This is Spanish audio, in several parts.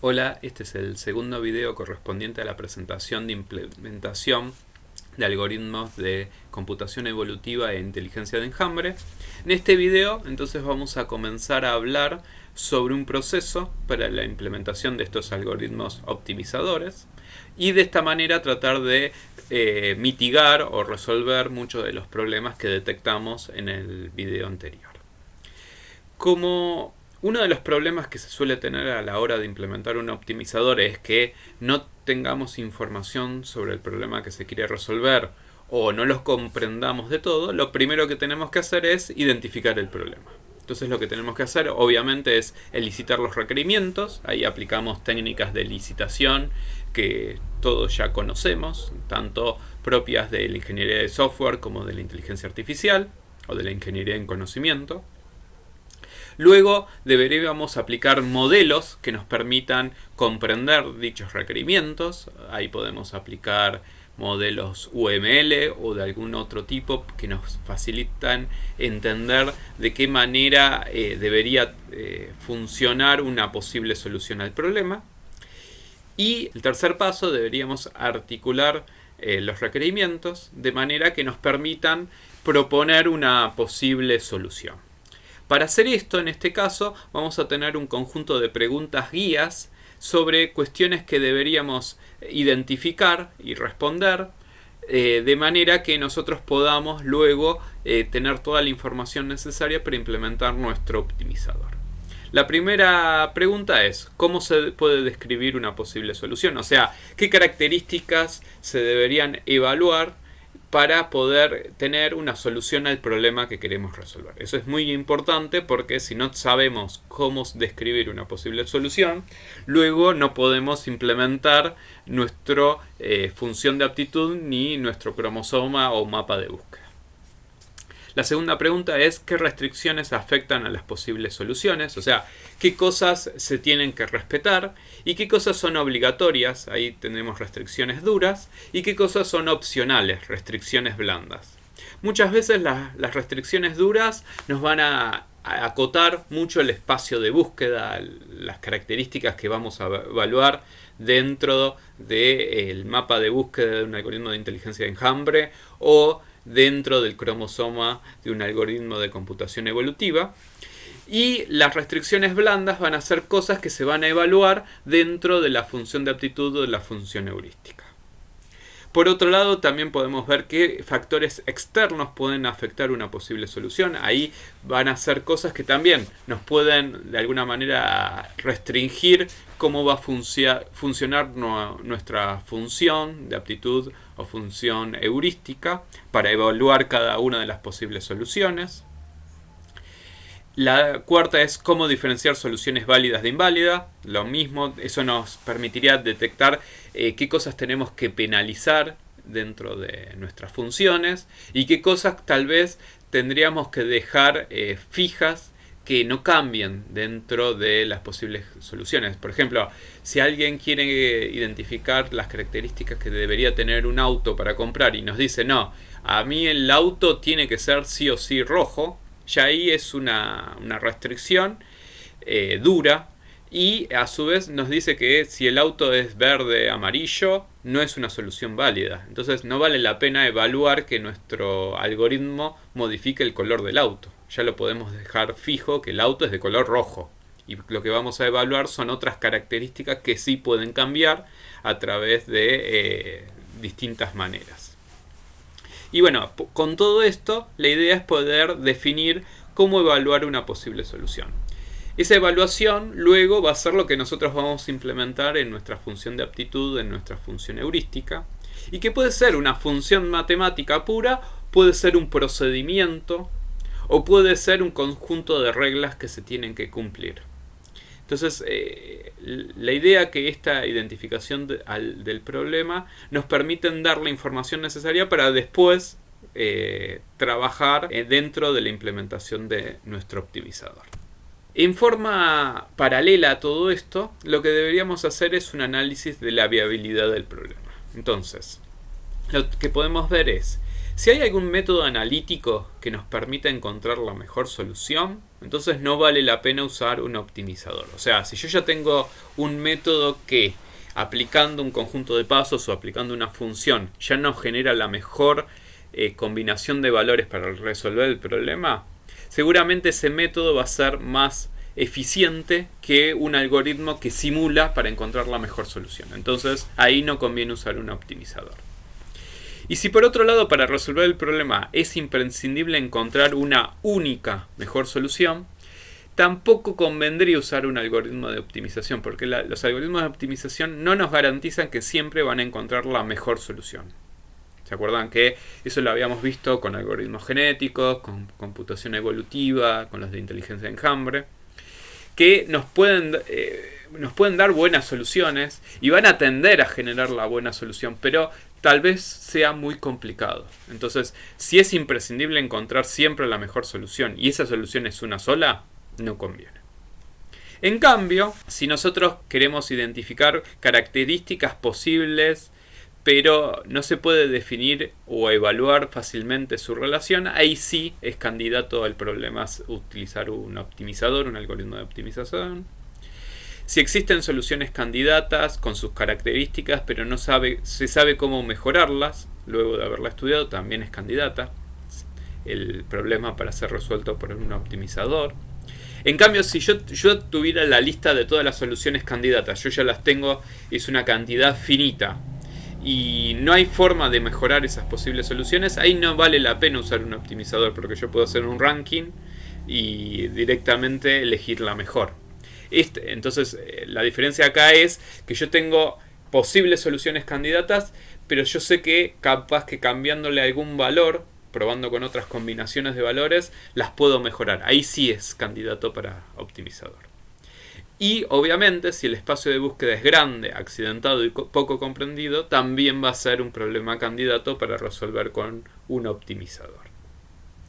Hola, este es el segundo video correspondiente a la presentación de implementación de algoritmos de computación evolutiva e inteligencia de enjambre. En este video entonces vamos a comenzar a hablar sobre un proceso para la implementación de estos algoritmos optimizadores y de esta manera tratar de mitigar o resolver muchos de los problemas que detectamos en el video anterior. Como uno de los problemas que se suele tener a la hora de implementar un optimizador es que no tengamos información sobre el problema que se quiere resolver o no los comprendamos de todo, lo primero que tenemos que hacer es identificar el problema. Entonces lo que tenemos que hacer obviamente es elicitar los requerimientos. Ahí aplicamos técnicas de licitación que todos ya conocemos, tanto propias de la ingeniería de software como de la inteligencia artificial o de la ingeniería en conocimiento. Luego deberíamos aplicar modelos que nos permitan comprender dichos requerimientos. Ahí podemos aplicar modelos UML o de algún otro tipo que nos facilitan entender de qué manera debería funcionar una posible solución al problema. Y el tercer paso, deberíamos articular los requerimientos de manera que nos permitan proponer una posible solución. Para hacer esto, en este caso, vamos a tener un conjunto de preguntas guías sobre cuestiones que deberíamos identificar y responder de manera que nosotros podamos luego tener toda la información necesaria para implementar nuestro optimizador. La primera pregunta es, ¿cómo se puede describir una posible solución? O sea, ¿qué características se deberían evaluar para poder tener una solución al problema que queremos resolver? Eso es muy importante porque si no sabemos cómo describir una posible solución, luego no podemos implementar nuestra función de aptitud ni nuestro cromosoma o mapa de búsqueda. La segunda pregunta es ¿qué restricciones afectan a las posibles soluciones? O sea, ¿qué cosas se tienen que respetar y qué cosas son obligatorias? Ahí tenemos restricciones duras y qué cosas son opcionales, restricciones blandas. Muchas veces las restricciones duras nos van a acotar mucho el espacio de búsqueda, las características que vamos a evaluar dentro del mapa de búsqueda de un algoritmo de inteligencia de enjambre o dentro del cromosoma de un algoritmo de computación evolutiva. Y las restricciones blandas van a ser cosas que se van a evaluar dentro de la función de aptitud o de la función heurística. Por otro lado, también podemos ver qué factores externos pueden afectar una posible solución. Ahí van a ser cosas que también nos pueden de alguna manera restringir cómo va a funcionar nuestra función de aptitud o función heurística para evaluar cada una de las posibles soluciones. La cuarta es cómo diferenciar soluciones válidas de inválidas. Lo mismo, eso nos permitiría detectar qué cosas tenemos que penalizar dentro de nuestras funciones y qué cosas tal vez tendríamos que dejar fijas que no cambien dentro de las posibles soluciones. Por ejemplo, si alguien quiere identificar las características que debería tener un auto para comprar y nos dice no, a mí el auto tiene que ser sí o sí rojo, ya ahí es una restricción dura y a su vez nos dice que si el auto es verde amarillo no es una solución válida. Entonces no vale la pena evaluar que nuestro algoritmo modifique el color del auto. Ya lo podemos dejar fijo que el auto es de color rojo. Y lo que vamos a evaluar son otras características que sí pueden cambiar a través de distintas maneras. Y bueno, con todo esto, la idea es poder definir cómo evaluar una posible solución. Esa evaluación luego va a ser lo que nosotros vamos a implementar en nuestra función de aptitud, en nuestra función heurística, y que puede ser una función matemática pura, puede ser un procedimiento, o puede ser un conjunto de reglas que se tienen que cumplir. Entonces, la idea que esta identificación del problema nos permiten dar la información necesaria para después trabajar dentro de la implementación de nuestro optimizador. En forma paralela a todo esto, lo que deberíamos hacer es un análisis de la viabilidad del problema. Entonces, lo que podemos ver es si hay algún método analítico que nos permita encontrar la mejor solución Entonces no vale la pena usar un optimizador. O sea, si yo ya tengo un método que aplicando un conjunto de pasos o aplicando una función ya nos genera la mejor combinación de valores para resolver el problema, seguramente ese método va a ser más eficiente que un algoritmo que simula para encontrar la mejor solución. Entonces ahí no conviene usar un optimizador. Y si por otro lado para resolver el problema es imprescindible encontrar una única mejor solución, tampoco convendría usar un algoritmo de optimización, porque los algoritmos de optimización no nos garantizan que siempre van a encontrar la mejor solución. ¿Se acuerdan que eso lo habíamos visto con algoritmos genéticos, con computación evolutiva, con los de inteligencia de enjambre? Que nos pueden dar buenas soluciones y van a tender a generar la buena solución, pero tal vez sea muy complicado. Entonces, si es imprescindible encontrar siempre la mejor solución y esa solución es una sola, no conviene. En cambio, si nosotros queremos identificar características posibles, pero no se puede definir o evaluar fácilmente su relación, ahí sí es candidato al problema utilizar un optimizador, un algoritmo de optimización. Si existen soluciones candidatas con sus características, pero no se sabe cómo mejorarlas, luego de haberla estudiado, también es candidata el problema para ser resuelto por un optimizador. En cambio, si yo tuviera la lista de todas las soluciones candidatas, yo ya las tengo, es una cantidad finita, y no hay forma de mejorar esas posibles soluciones, ahí no vale la pena usar un optimizador, porque yo puedo hacer un ranking y directamente elegir la mejor. Entonces, la diferencia acá es que yo tengo posibles soluciones candidatas, pero yo sé que capaz que cambiándole algún valor, probando con otras combinaciones de valores, las puedo mejorar. Ahí sí es candidato para optimizador. Y obviamente, si el espacio de búsqueda es grande, accidentado y poco comprendido, también va a ser un problema candidato para resolver con un optimizador.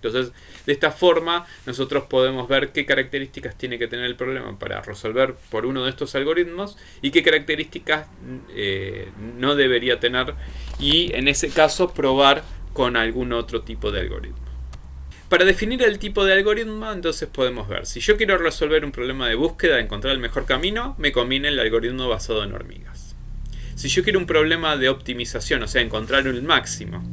Entonces, de esta forma, nosotros podemos ver qué características tiene que tener el problema para resolver por uno de estos algoritmos y qué características no debería tener, y en ese caso probar con algún otro tipo de algoritmo. Para definir el tipo de algoritmo, entonces podemos ver, si yo quiero resolver un problema de búsqueda, encontrar el mejor camino, me conviene el algoritmo basado en hormigas. Si yo quiero un problema de optimización, o sea, encontrar el máximo,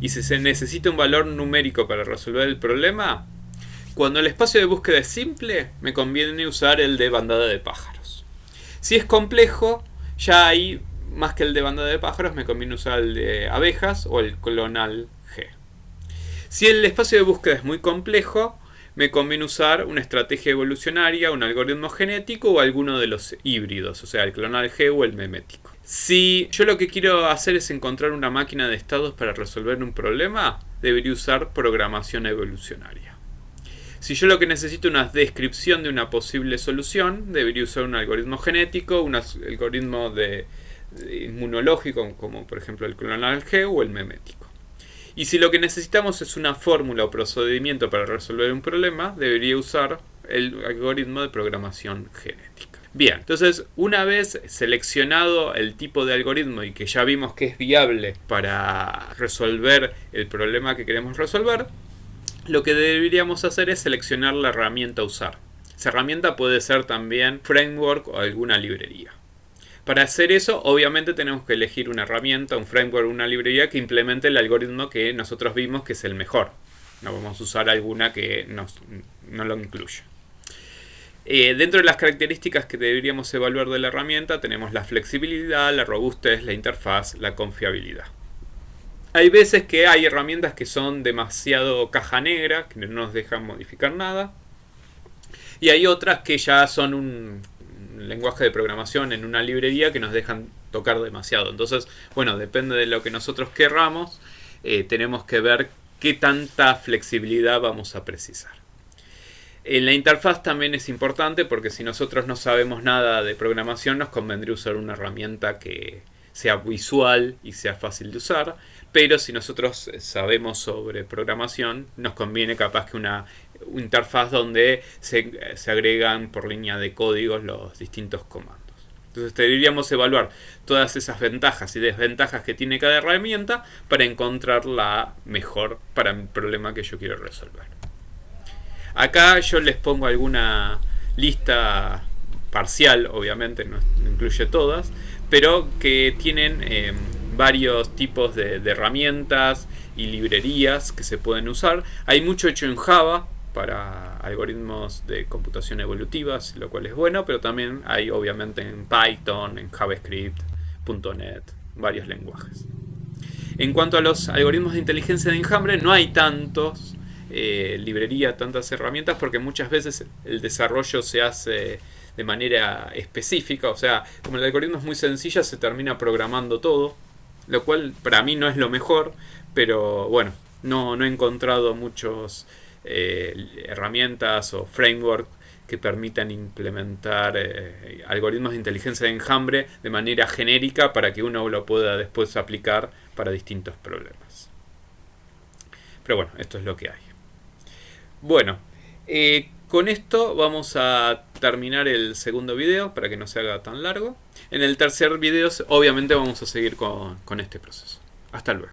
y si se necesita un valor numérico para resolver el problema, cuando el espacio de búsqueda es simple, me conviene usar el de bandada de pájaros. Si es complejo, ya hay más que el de bandada de pájaros, me conviene usar el de abejas o el clonal G. Si el espacio de búsqueda es muy complejo, me conviene usar una estrategia evolucionaria, un algoritmo genético o alguno de los híbridos, o sea, el clonal G o el memético. Si yo lo que quiero hacer es encontrar una máquina de estados para resolver un problema, debería usar programación evolucionaria. Si yo lo que necesito es una descripción de una posible solución, debería usar un algoritmo genético, un algoritmo inmunológico, como por ejemplo el clonal G o el memético. Y si lo que necesitamos es una fórmula o procedimiento para resolver un problema, debería usar el algoritmo de programación genética. Bien, entonces una vez seleccionado el tipo de algoritmo y que ya vimos que es viable para resolver el problema que queremos resolver, lo que deberíamos hacer es seleccionar la herramienta a usar. Esa herramienta puede ser también framework o alguna librería. Para hacer eso, obviamente tenemos que elegir una herramienta, un framework o una librería que implemente el algoritmo que nosotros vimos que es el mejor. No vamos a usar alguna que no lo incluya. Dentro de las características que deberíamos evaluar de la herramienta tenemos la flexibilidad, la robustez, la interfaz, la confiabilidad. Hay veces que hay herramientas que son demasiado caja negra, que no nos dejan modificar nada. Y hay otras que ya son un lenguaje de programación en una librería que nos dejan tocar demasiado. Entonces, bueno, depende de lo que nosotros querramos, tenemos que ver qué tanta flexibilidad vamos a precisar. En la interfaz también es importante porque si nosotros no sabemos nada de programación nos convendría usar una herramienta que sea visual y sea fácil de usar, pero si nosotros sabemos sobre programación nos conviene capaz que una interfaz donde se agregan por línea de códigos los distintos comandos. Entonces deberíamos evaluar todas esas ventajas y desventajas que tiene cada herramienta para encontrar la mejor para el problema que yo quiero resolver. Acá yo les pongo alguna lista parcial, obviamente no incluye todas, pero que tienen varios tipos de herramientas y librerías que se pueden usar. Hay mucho hecho en Java para algoritmos de computación evolutiva, lo cual es bueno, pero también hay obviamente en Python, en JavaScript, .NET, varios lenguajes. En cuanto a los algoritmos de inteligencia de enjambre, no hay tantas herramientas, porque muchas veces el desarrollo se hace de manera específica, o sea, como el algoritmo es muy sencillo, se termina programando todo, lo cual para mí no es lo mejor, pero bueno, no he encontrado muchas herramientas o frameworks que permitan implementar algoritmos de inteligencia de enjambre de manera genérica para que uno lo pueda después aplicar para distintos problemas. Pero bueno, esto es lo que hay. Bueno, con esto vamos a terminar el segundo video para que no se haga tan largo. En el tercer video obviamente vamos a seguir con este proceso. Hasta luego.